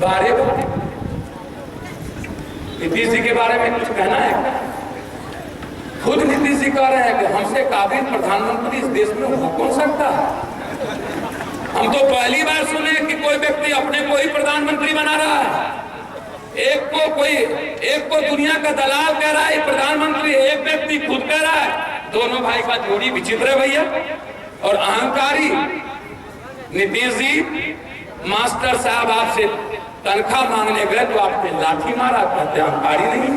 बारे नीतीश जी के बारे में कुछ कहना है? खुद नीतीश जी कह रहे हैं कि हमसे काबिल प्रधानमंत्री इस देश में हो कौन सकता है। हम तो पहली बार सुने कि कोई व्यक्ति अपने को ही प्रधानमंत्री बना रहा है। एक को दुनिया का दलाल कह रहा है प्रधानमंत्री, एक व्यक्ति खुद कह रहा है। दोनों भाई का जोड़ी विचित्र है भैया। और अहंकारी नीतीश जी, मास्टर साहब आपसे तनख्वाह मांगने गए तो आपने लाठी मारा, कहते अहंकारी नहीं।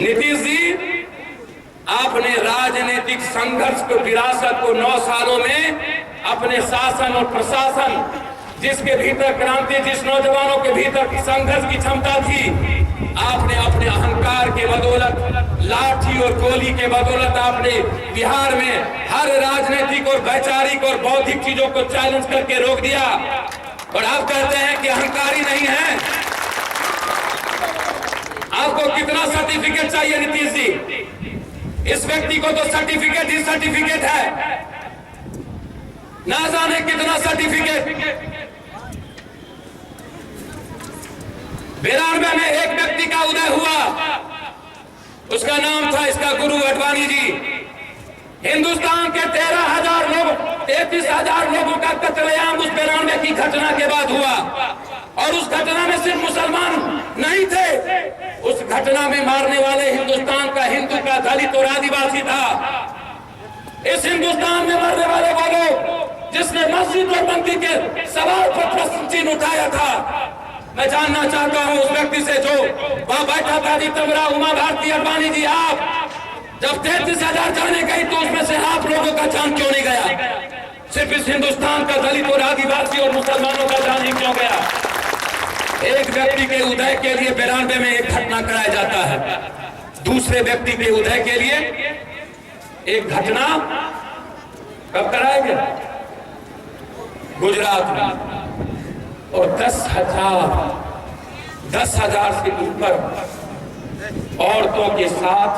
नीतीश जी, आपने राजनीतिक संघर्ष को, विरासत को 9 सालों में अपने शासन और प्रशासन, जिसके भीतर क्रांति, जिस नौजवानों के भीतर संघर्ष की क्षमता थी, आपने अपने अहंकार के बदौलत, लाठी और गोली के बदौलत आपने बिहार में हर राजनीतिक और वैचारिक और बौद्धिक चीजों को चैलेंज करके रोक दिया। और आप कहते हैं कि अहंकारी नहीं है। आपको कितना सर्टिफिकेट चाहिए नीतीश जी? इस व्यक्ति को तो सर्टिफिकेट ही सर्टिफिकेट है, ना जाने कितना सर्टिफिकेट। 92 में एक व्यक्ति का उदय हुआ, उसका नाम था इसका गुरु अडवाणी जी। हिंदुस्तान के 13,000 लोग, 33,000 लोगों का कत्लेआम उस 92 की घटना के बाद हुआ। और उस घटना में सिर्फ मुसलमान नहीं थे, उस घटना में मारने वाले हिंदुस्तान का हिंदू का दलित और आदिवासी था। इस हिंदुस्तान में मरने वाले वो लोग जिसने मस्जिद और मंदिर के सवाल पर प्रश्न चिन्ह उठाया था। मैं जानना चाहता हूं उस व्यक्ति से जो वहां बैठा था, तमरा उमा भारती अडवाणी जी, आप जब 33,000 जाने गई तो उसमें से आप लोगों का जान क्यों नहीं गया? सिर्फ इस हिंदुस्तान का दलित और आदिवासी और मुसलमानों का जान ही क्यों गया? एक व्यक्ति के उदय के लिए 92 में एक घटना कराया जाता है, दूसरे व्यक्ति के उदय के लिए एक घटना कब कराया गया? गुजरात में। और 10,000 से ऊपर औरतों के साथ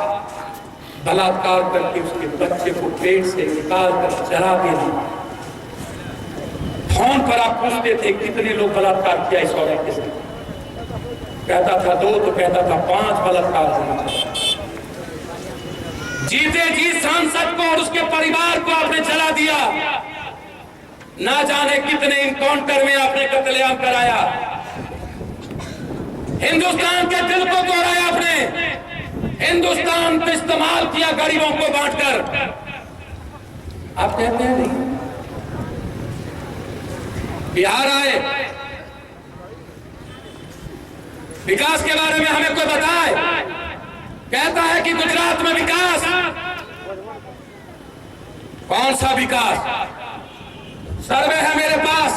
बलात्कार करके उसके बच्चे को पेट से निकाल कर जला देना। फोन पर आप पूछते थे कितने लोग बलात्कार किया इस औरत के साथ, कहता था 2, तो कहता था 5 बलात्कार होना। जीते जी सांसद को और उसके परिवार को आपने जला दिया। ना जाने कितने इनकाउंटर में आपने कत्लेआम कराया। हिंदुस्तान के दिल को तोड़ा आपने, हिंदुस्तान को इस्तेमाल किया गरीबों को बांटकर। आप कहते हैं नहीं। बिहार आए, विकास के बारे में हमें कोई बताए? कहता है कि गुजरात में विकास। कौन सा विकास? सर्वे है मेरे पास,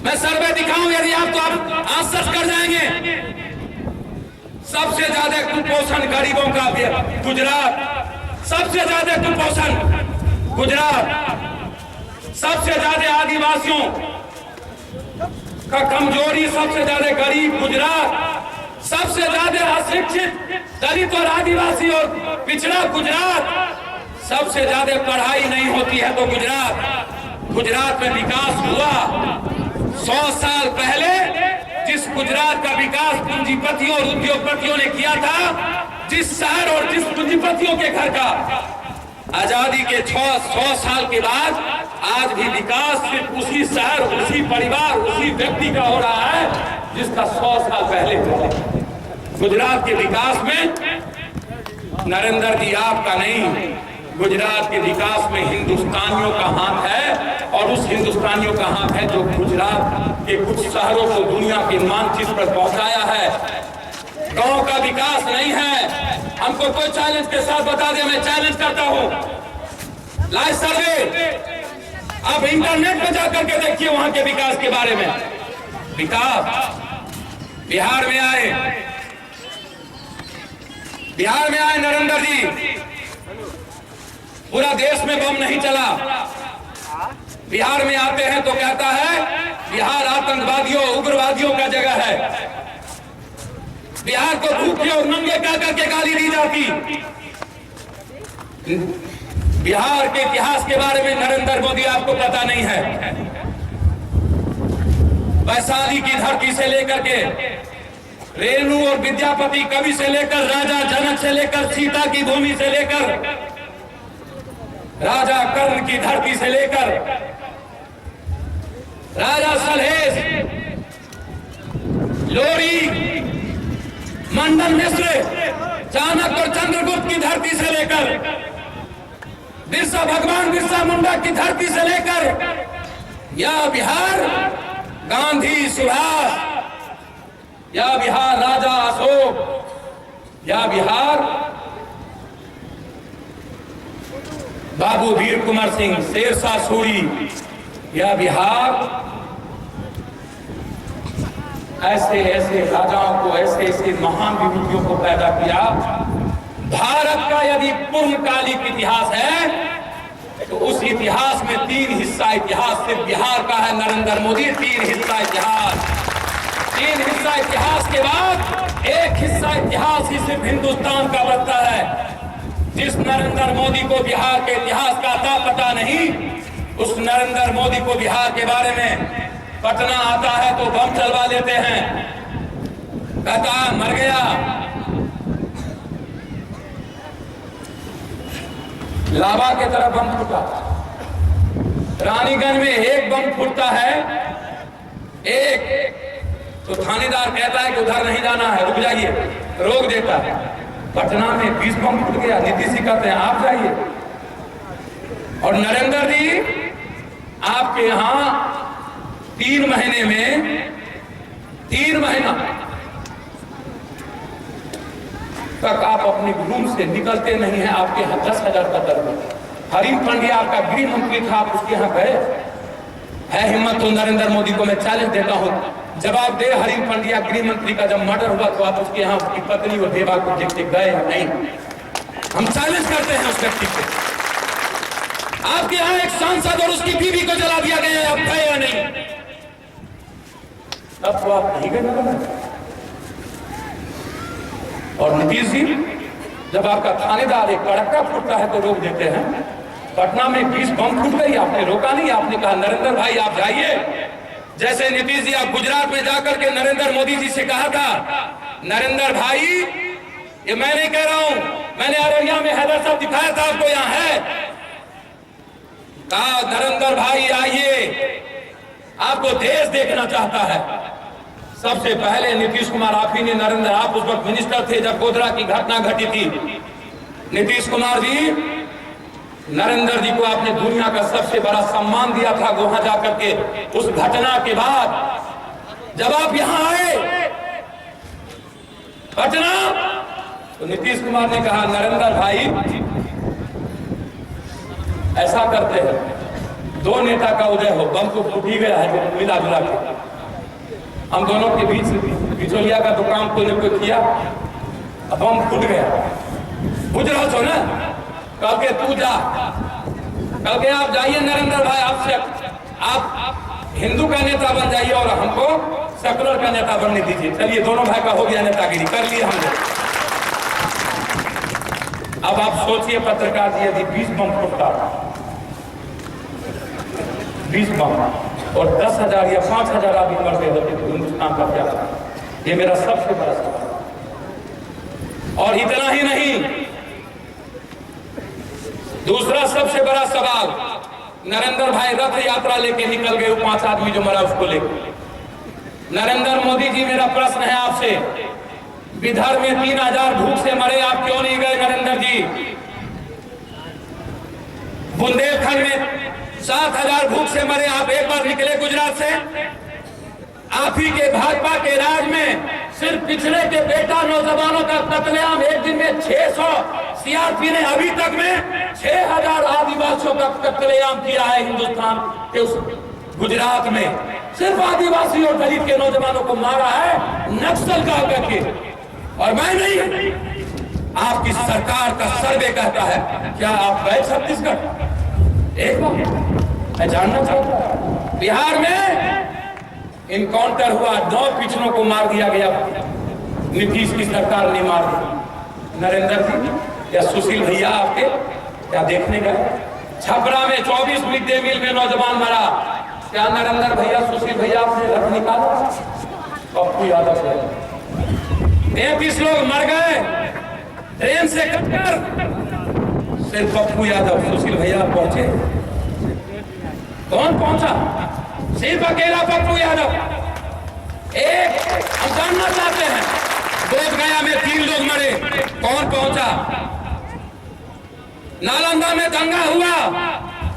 मैं सर्वे दिखाऊं यदि आप, तो आप आंसर कर जाएंगे। सबसे ज्यादा कुपोषण गरीबों का गुजरात, सबसे ज्यादा कुपोषण गुजरात, सबसे ज्यादा आदिवासियों का कमजोरी, सबसे ज्यादा गरीब गुजरात, सबसे ज्यादा अशिक्षित दलित और आदिवासी और पिछड़ा गुजरात, सबसे ज्यादा पढ़ाई नहीं होती है तो गुजरात में विकास हुआ। 100 साल पहले जिस गुजरात का विकास पूंजीपतियों और उद्योगपतियों ने किया था, जिस शहर और जिस पूंजीपतियों के घर का, आजादी के 100 साल के बाद आज भी विकास सिर्फ उसी शहर, उसी परिवार, उसी व्यक्ति का हो रहा है जिसका 100 साल पहले हुआ। गुजरात के विकास में नरेंद्र जी आपका नहीं, गुजरात के विकास में हिंदुस्तानियों का हाथ है। और उस हिंदुस्तानियों का हाथ है जो गुजरात के कुछ शहरों को दुनिया के मानचित्र पर पहुंचाया है। गांव का विकास नहीं है। हमको कोई चैलेंज के साथ बता दे, मैं चैलेंज करता हूं, लाइव सर्वे आप इंटरनेट पर जाकर के देखिए वहां के विकास के बारे में। विकास बिहार में आए, बिहार में आए नरेंद्र जी, पूरा देश में बम नहीं चला। बिहार में आते हैं तो कहता है बिहार आतंकवादियों, उग्रवादियों का जगह है। बिहार को भूखे और नंगे कह करके गाली दी जाती। बिहार के इतिहास के बारे में नरेंद्र मोदी आपको पता नहीं है। वैशाली की धरती से लेकर के रेणु और विद्यापति कवि से लेकर राजा जनक से लेकर सीता की भूमि से लेकर राजा कर्ण की धरती से लेकर राजा सलहेश, लोरी, मंडन मिश्र, चाणक्य और चंद्रगुप्त की धरती से लेकर भगवान बिरसा मुंडा की धरती से लेकर यह बिहार गांधी, सुभाष, यह बिहार राजा अशोक, यह बिहार बाबू वीर कुंवर सिंह, शेरशाह सूरी, यह बिहार ऐसे ऐसे राजाओं को, ऐसे ऐसे महान विभूतियों को पैदा किया। भारत का यदि पूर्णकालिक इतिहास है तो उस इतिहास में 3 हिस्सा इतिहास सिर्फ बिहार का है। नरेंद्र मोदी 3 हिस्सा इतिहास, 3 हिस्सा इतिहास के बाद 1 हिस्सा इतिहास ही सिर्फ हिंदुस्तान का बचता है। जिस नरेंद्र मोदी को बिहार के इतिहास का अता पता नहीं, उस नरेंद्र मोदी को बिहार के बारे में पटना आता है तो बम चलवा लेते हैं, कहता मर गया। लावा के तरफ बम फूटा, रानीगंज में 1 बम फूटता है, 1 तो थानेदार कहता है कि उधर नहीं जाना है, रुक जाइए, रोक देता है। पटना में 20 बम फूट गया, नीतीश जी कहते हैं आप जाइए। और नरेंद्र जी आपके यहां 3 महीने में 3 महीना तक आप अपने रूम से निकलते नहीं हैं। आपके यहाँ 10,000 का दर है। हरीश पांड्या आपका गृह मंत्री था, आप उसके यहाँ गए? है हिम्मत तो नरेंद्र मोदी को मैं चैलेंज देता हूँ, जवाब दे। हरीश पांड्या गृह मंत्री का जब मर्डर हुआ तो आप उसके यहाँ उसकी पत्नी और देवा को देखते गए या नहीं? हम चैलेंज करते हैं उस व्यक्ति को। आपके यहाँ एक सांसद और उसकी बीवी को जला दिया गया, आप गए या नहीं? तब तो आप नहीं गए। और नीतीश जी जब आपका थानेदार एक कड़का फूटता है तो रोक देते हैं। पटना में 20 बम फूट गई, आपने रोका नहीं, आपने कहा नरेंद्र भाई आप जाइए। जैसे नीतीश जी आप गुजरात में जाकर के नरेंद्र मोदी जी से कहा था, नरेंद्र भाई ये मैं नहीं कह रहा हूं, मैंने अररिया में हैदर साहब दिखाया था आपको, यहां है, कहा नरेंद्र भाई आइए, आपको देश देखना चाहता है। सबसे पहले नीतीश कुमार आप ही ने, नरेंद्र आप उस वक्त मिनिस्टर थे जब गोधरा की घटना घटी थी। नीतीश कुमार जी, नरेंद्र जी को आपने दुनिया का सबसे बड़ा सम्मान दिया था वहां जाकर के। उस घटना के बाद जब आप यहां आए पटना, तो नीतीश कुमार ने कहा नरेंद्र भाई ऐसा करते हैं, 2 नेता का उदय हो, बम तो फूट ही गया है मिला जुला के, हम दोनों के बीच बिचौलिया का दुकान को किया, अब बम फूट गया, बुझ रहा हो ना, कल के तू जा, कल के आप जाइए नरेंद्र भाई, आपसे आप हिंदू का नेता बन जाइए और हमको सेकुलर का नेता बनने दीजिए। चलिए दोनों भाई का हो गया नेतागिरी, कर लिए हमने। अब आप सोचिए पत्रकार जी, यदि 20 बम फूटता, 20 बम और 10,000 या 5,000 आदमी मरते होते तो हिंदुस्तान का क्या था? ये मेरा सबसे बड़ा सवाल। और इतना ही नहीं, दूसरा सबसे बड़ा सवाल, नरेंद्र भाई रथ यात्रा लेके निकल गए, 5 आदमी जो मरा उसको लेकर। नरेंद्र मोदी जी मेरा प्रश्न है आपसे, विदर्भ में 3,000 भूख से मरे, आप क्यों नहीं गए नरेंद्र जी? बुंदेलखंड में 7,000 भूख से मरे, आप एक बार निकले गुजरात से? आप ही के भाजपा के राज में सिर्फ पिछड़े के बेटा नौजवानों का कत्लेआम एक दिन में 600, सीआरपी ने अभी तक में 6,000 आदिवासियों का कत्लेआम किया है हिंदुस्तान के उस गुजरात में। सिर्फ आदिवासी और दलित के नौजवानों को मारा है नक्सल का करके। और मैं नहीं, आपकी सरकार का सर्वे कहता है। क्या आप गए छत्तीसगढ़? एक बार मैं जानना चाहता हूं, बिहार में इनकाउंटर हुआ, 9 पिछड़ों को मार दिया गया, नीतीश की सरकार ने मार दी। नरेंद्र जी या सुशील भैया आपके क्या देखने गए? छपरा में 24 मिड डे मील में नौजवान मरा, क्या नरेंद्र भैया, सुशील भैया अपने घर निकाला? पप्पू यादव से 33 लोग मर गए ट्रेन से कटकर, सिर्फ पप्पू यादव सुशील भैया पहुंचे। कौन पहुंचा? सिर्फ अकेला पप्पू यादव। एक हम जानना चाहते हैं, बोध गया में 3 लोग मरे, कौन पहुंचा? नालंदा में दंगा हुआ,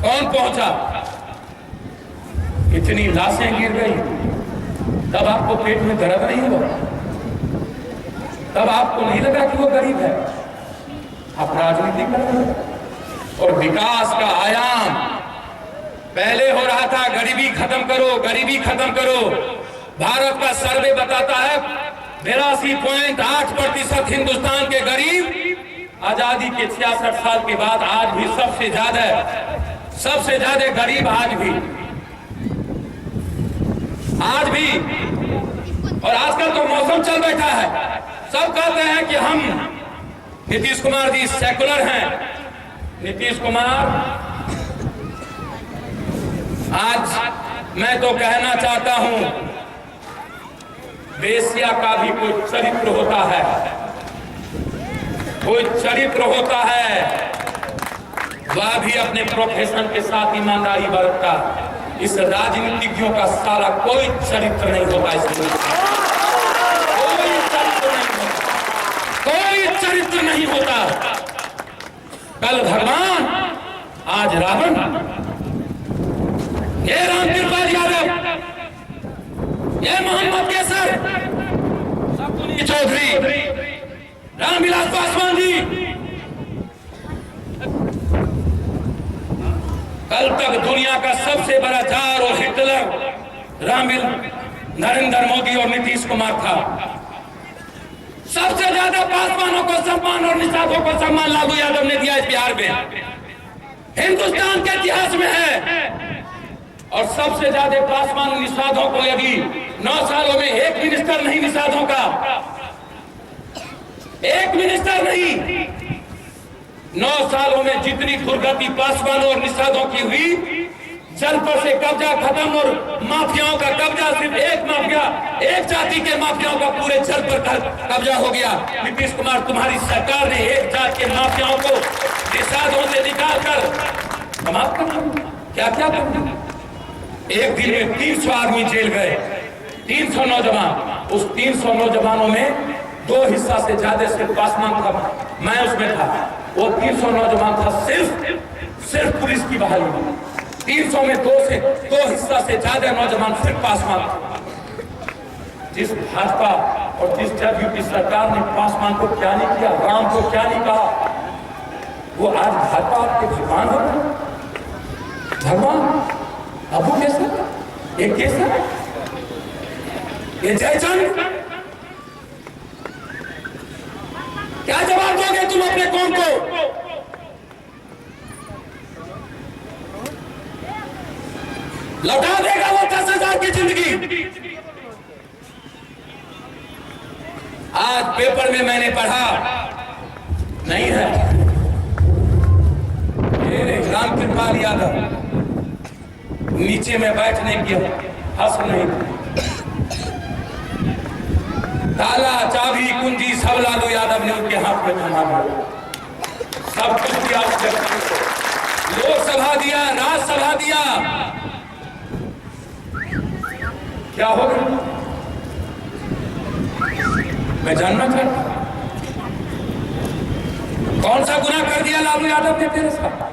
कौन पहुंचा? इतनी लाशें गिर गई, तब आपको पेट में दर्द नहीं हुआ? तब आपको नहीं लगा कि वो गरीब है? आप राजनीति कर रहे हैं। और विकास का आयाम पहले हो रहा था, गरीबी खत्म करो, गरीबी खत्म करो। भारत का सर्वे बताता है 82.8% हिंदुस्तान के गरीब आजादी के 66 साल के बाद आज भी सबसे ज्यादा गरीब आज भी। और आजकल तो मौसम चल बैठा है, सब कहते हैं कि हम नीतीश कुमार जी सेकुलर हैं। नीतीश कुमार, आज मैं तो कहना चाहता हूं, वेश्या का भी कोई चरित्र होता है, कोई चरित्र होता है, वह भी अपने प्रोफेशन के साथ ईमानदारी बरतता। इस राजनीतिज्ञों का सारा कोई चरित्र नहीं होता, इसमें कोई चरित्र नहीं होता। कल भगवान, आज रावण। ये रामकृपाल यादव, ये मोहम्मद केसर, शकुनी चौधरी, रामविलास पासवान जी, कल तक दुनिया का सबसे बड़ा जार और हिटलर नरेंद्र मोदी और नीतीश कुमार था। सबसे ज्यादा पासवानों को सम्मान और निषादों को सम्मान लालू यादव ने दिया इस बिहार में, हिंदुस्तान के इतिहास में है। और सबसे ज्यादा पासवान निषादों को यदि 9 सालों में एक मिनिस्टर नहीं निषादों का, एक मिनिस्टर नहीं, 9 सालों में जितनी दुर्गति पासवानों और निषादों की हुई, जल पर से कब्जा खत्म और माफियाओं का कब्जा, सिर्फ एक माफिया, एक जाति के माफियाओं का पूरे जल पर कब्जा हो गया। नीतीश कुमार, तुम्हारी सरकार ने एक जाति के माफियाओं को निषादों से निकालकर समाप्त कर दिया। क्या क्या कर दिया? एक दिन में 300 आदमी जेल गए, 300 नौजवान। उस 300 नौजवानों में 2 हिस्सा से ज्यादा सिर्फ पासवान था, मैं उसमें था। वो 300 नौजवान था सिर्फ पुलिस की बहाली में। 300 में 2 हिस्सा से ज्यादा नौजवान सिर्फ पासवान थे। जिस भाजपा और जिस जदयू की सरकार ने पासवान को क्या नहीं किया, राम को क्या नहीं कहा, वो आज भाजपा आपके भगवान हो गए। भगवान अबू केसर, ये केसर, ये जयचंद, क्या जवाब दोगे तुम अपने कौम को? लौटा देगा वो 10,000 की जिंदगी? आज पेपर में मैंने पढ़ा, नहीं है, रामकृपाल यादव नीचे में बैठने की हंस नहीं, ताला चाबी कुंजी सब लालू यादव ने उनके हाथ में थमा दिया। सब कुछ दिया, लोकसभा दिया, राज्यसभा दिया, क्या हो गया? मैं जानना चाहता हूं, कौन सा गुनाह कर दिया लालू यादव ने तेरे साथ?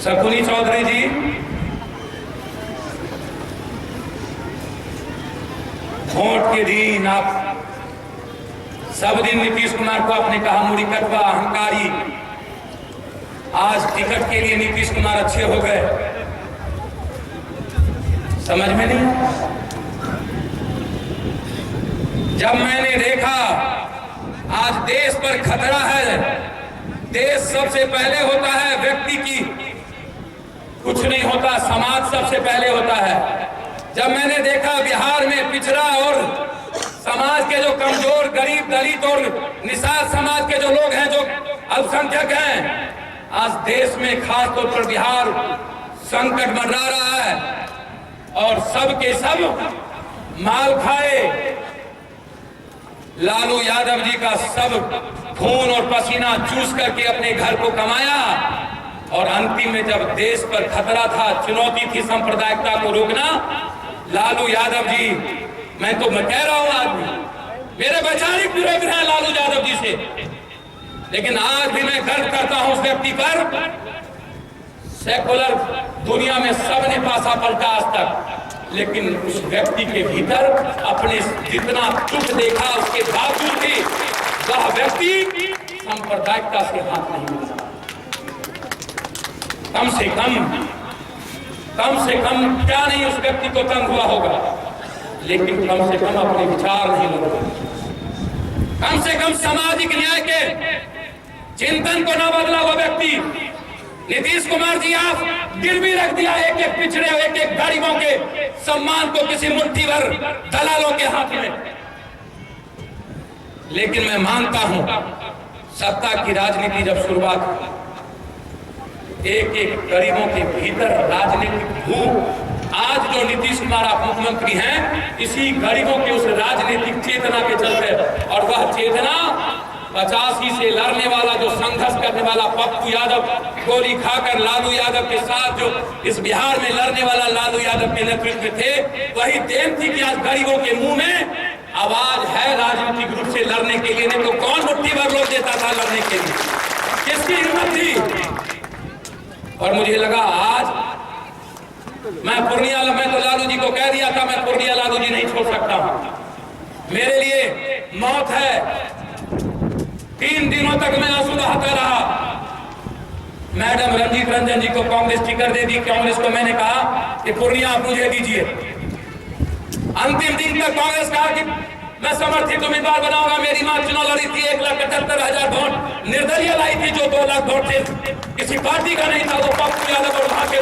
शकुनी चौधरी जी, वोट के दिन आप सब दिन नीतीश कुमार को आपने कहा मुड़ी कटवा, अहंकारी। आज टिकट के लिए नीतीश कुमार अच्छे हो गए, समझ में नहीं। जब मैंने देखा आज देश पर खतरा है, देश सबसे पहले होता है, व्यक्ति की कुछ नहीं होता, समाज सबसे पहले होता है। जब मैंने देखा बिहार में पिछड़ा और समाज के जो कमजोर, गरीब, दलित और निषाद समाज के जो लोग हैं, जो अल्पसंख्यक हैं, आज देश में खास तौर पर बिहार संकट मंडरा रहा है और सब के सब माल खाए। लालू यादव जी का सब खून और पसीना चूस करके अपने घर को कमाया और अंतिम में जब देश पर खतरा था, चुनौती थी सांप्रदायिकता को रोकना, लालू यादव जी, मैं कह रहा हूं आदमी, मेरे वैचारिक विरोध हैं लालू यादव जी से, लेकिन आज भी मैं गर्व करता हूं उस व्यक्ति पर। सेकुलर दुनिया में सबने पासा पलटा आज तक, लेकिन उस व्यक्ति के भीतर अपने जितना दुख देखा उसके बावजूद भी वह व्यक्ति सांप्रदायिकता से हाथ नहीं मिला। कम से कम क्या नहीं उस व्यक्ति को तंग हुआ होगा, लेकिन कम से कम अपने विचार नहीं बदले, कम से कम सामाजिक न्याय के चिंतन को न बदला वो व्यक्ति। नीतीश कुमार जी आप गिरवी रख दिया एक एक पिछड़े, एक एक गरीबों के सम्मान को किसी मुट्ठी भर दलालों के हाथ में। लेकिन मैं मानता हूं सत्ता की राजनीति जब शुरुआत हुई, एक एक गरीबों के भीतर राजनीतिक भूख, आज जो नीतीश कुमार आप मुख्यमंत्री हैं, इसी गरीबों के उस राजनीतिक चेतना के चलते, और वह चेतना 85 से लड़ने वाला, जो संघर्ष करने वाला पप्पू यादव गोली खाकर लालू यादव के साथ जो इस बिहार में लड़ने वाला लालू यादव के नेतृत्व में थे, वही देन थी कि आज गरीबों के मुंह में आवाज है राजनीतिक रूप से लड़ने के लिए। नहीं तो कौन मुट्ठी भर लोग देता था लड़ने के लिए, किसकी हिम्मत थी? और मुझे लगा आज मैं तो लालू जी को कह दिया था, मैं पूर्णिया लालू जी नहीं छोड़ सकता हूं, मेरे लिए मौत है। 3 दिनों तक मैं आंसू बहाता रहा। मैडम रंजीत रंजन जी को कांग्रेस टिकट दे दी, कांग्रेस को मैंने कहा कि पूर्णिया आप मुझे दीजिए। अंतिम दिन तक कांग्रेस कहा कि मैं समर्थित उम्मीदवार बनाऊंगा। मेरी मां चुनाव लड़ी थी, 1,78,000 वोट निर्दलीय लाई थी, जो 2 लाख वोट थे, किसी पार्टी का नहीं था, वो पप्पू यादव और वहां के